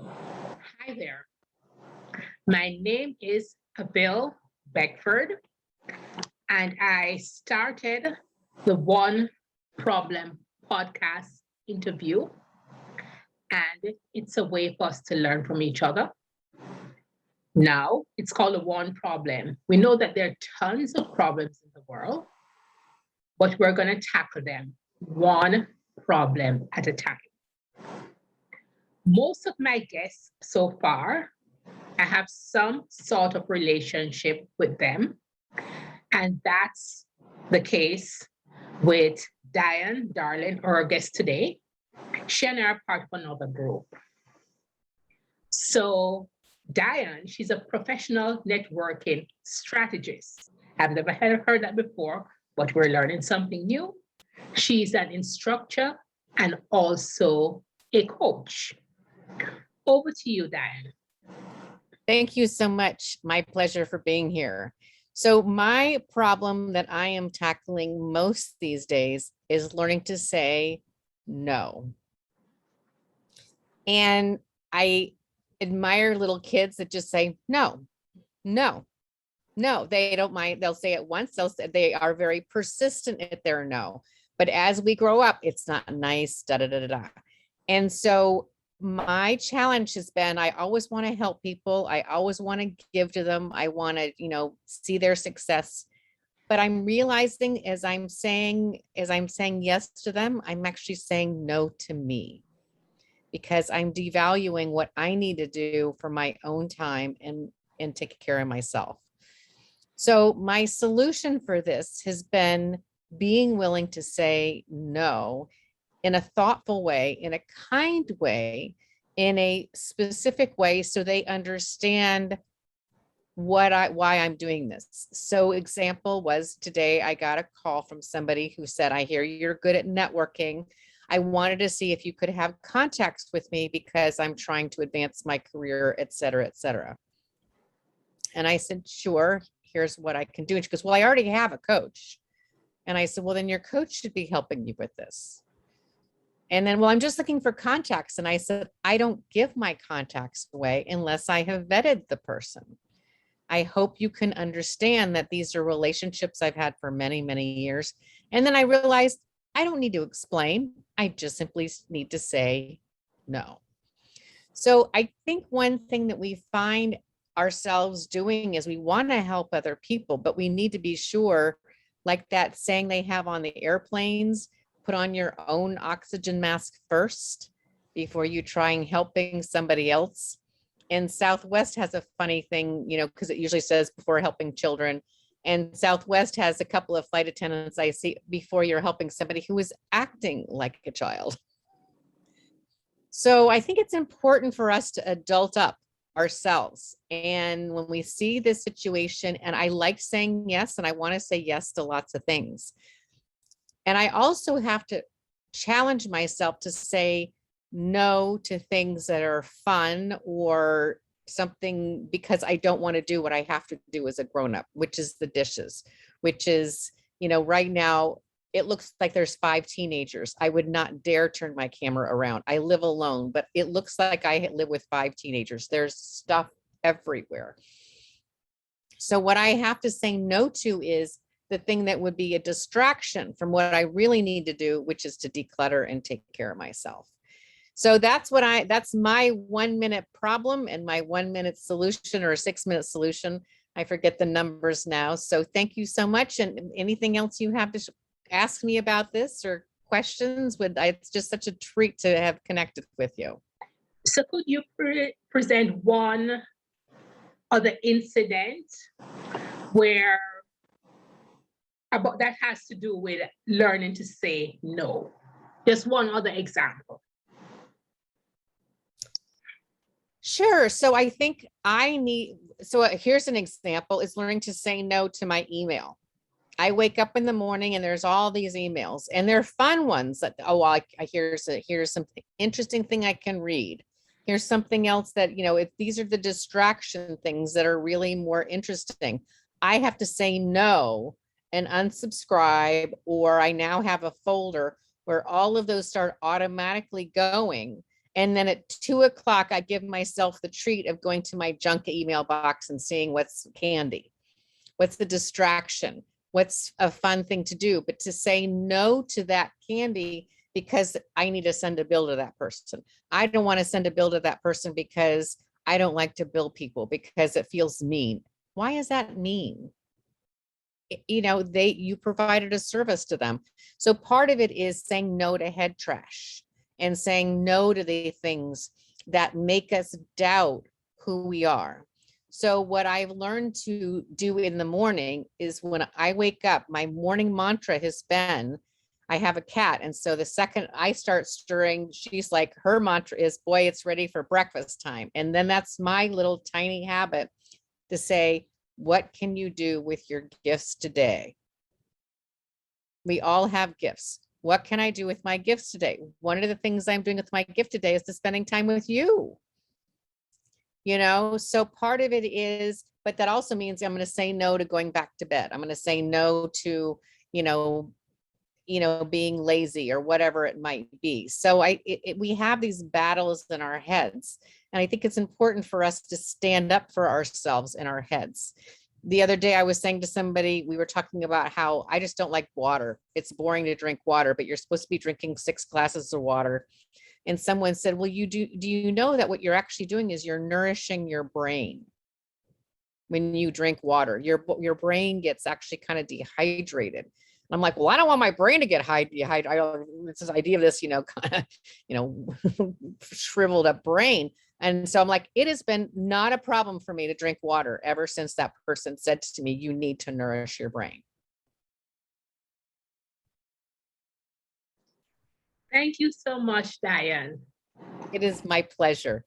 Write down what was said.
Hi there. My name is Bill Beckford, and I started the One Problem podcast interview. And it's a way for us to learn from each other. Now, it's called a One Problem. We know that there are tons of problems in the world, but we're going to tackle them one problem at a time. Most of my guests so far, I have some sort of relationship with them. And that's the case with Diane Darling, our guest today. She and I are part of another group. So Diane, she's a professional networking strategist. I've never heard that before, but we're learning something new. She's an instructor and also a coach. Over to you, Diane. Thank you so much. My pleasure for being here. So my problem that I am tackling most these days is learning to say no. And I admire little kids that just say no, no, no. They don't mind. They'll say it once. They are very persistent at their no. But as we grow up, it's not nice, da da da da da. And so my challenge has been, I always want to help people. I always want to give to them. I want to, see their success. But I'm realizing as I'm saying yes to them, I'm actually saying no to me, because I'm devaluing what I need to do for my own time and take care of myself. So my solution for this has been being willing to say no in a thoughtful way, in a kind way, in a specific way, so they understand why I'm doing this. So example was today, I got a call from somebody who said, I hear you're good at networking. I wanted to see if you could have contacts with me because I'm trying to advance my career, et cetera, et cetera. And I said, sure, here's what I can do. And she goes, well, I already have a coach. And I said, well, then your coach should be helping you with this. And then, well, I'm just looking for contacts. And I said, I don't give my contacts away unless I have vetted the person. I hope you can understand that these are relationships I've had for many, many years. And then I realized I don't need to explain. I just simply need to say no. So I think one thing that we find ourselves doing is we want to help other people, but we need to be sure, like that saying they have on the airplanes, put on your own oxygen mask first before you try helping somebody else. And Southwest has a funny thing, because it usually says before helping children. And Southwest has a couple of flight attendants I see before you're helping somebody who is acting like a child. So I think it's important for us to adult up ourselves. And when we see this situation, and I like saying yes, and I want to say yes to lots of things. And I also have to challenge myself to say no to things that are fun or something because I don't want to do what I have to do as a grown-up, which is the dishes, which is, right now it looks like there's 5 teenagers. I would not dare turn my camera around. I live alone, but it looks like I live with 5 teenagers. There's stuff everywhere. So what I have to say no to is the thing that would be a distraction from what I really need to do, which is to declutter and take care of myself. So that's my 1 minute problem and my 1 minute solution, or a 6 minute solution. I forget the numbers now. So thank you so much. And anything else you have to ask me about this or questions, it's just such a treat to have connected with you. So could you present one other incident where that has to do with learning to say no? Just one other example. Sure. So I think here's an example, is learning to say no to my email. I wake up in the morning and there's all these emails, and they're fun ones that, here's some interesting thing I can read. Here's something else that, these are the distraction things that are really more interesting. I have to say no and unsubscribe, or I now have a folder where all of those start automatically going. And then at 2 o'clock, I give myself the treat of going to my junk email box and seeing what's candy, what's the distraction, what's a fun thing to do, but to say no to that candy because I need to send a bill to that person. I don't want to send a bill to that person because I don't like to bill people because it feels mean. Why is that mean? You know, you provided a service to them. So part of it is saying no to head trash and saying no to the things that make us doubt who we are. So what I've learned to do in the morning is when I wake up, my morning mantra has been, I have a cat. And so the second I start stirring, she's like, her mantra is, boy, it's ready for breakfast time. And then that's my little tiny habit to say, what can you do with your gifts today? We all have gifts. What can I do with my gifts today? One of the things I'm doing with my gift today is to spending time with you. You know, so part of it is, but that also means I'm going to say no to going back to bed. I'm going to say no to, you know, being lazy or whatever it might be. So we have these battles in our heads. And I think it's important for us to stand up for ourselves in our heads. The other day I was saying to somebody, we were talking about how I just don't like water. It's boring to drink water, but you're supposed to be drinking 6 glasses of water. And someone said, well, do you know that what you're actually doing is you're nourishing your brain when you drink water? Your brain gets actually kind of dehydrated. I'm like, well, I don't want my brain to get dehydrated. It's this idea of this, kind of, shriveled up brain. And so I'm like, it has been not a problem for me to drink water ever since that person said to me, you need to nourish your brain. Thank you so much, Diane. It is my pleasure.